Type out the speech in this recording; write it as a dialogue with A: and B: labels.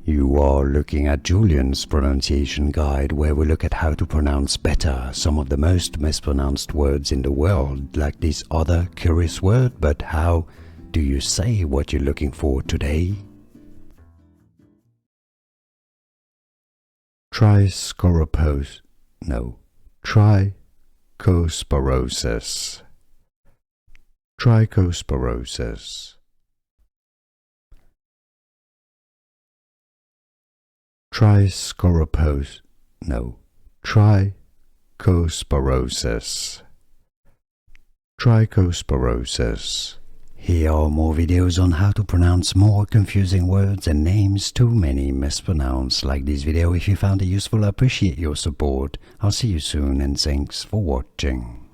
A: You are looking at Julian's pronunciation guide, where we look at how to pronounce better some of the most mispronounced words in the world, like this other curious word. But how do you say what you're looking for today? Trichosporosis. No. Trichosporosis. Trichosporosis. Trichosporosis. No. Trichosporosis. Trichosporosis. Here are more videos on how to pronounce more confusing words and names too many mispronounced. Like this video if you found it useful. I appreciate your support. I'll see you soon and thanks for watching.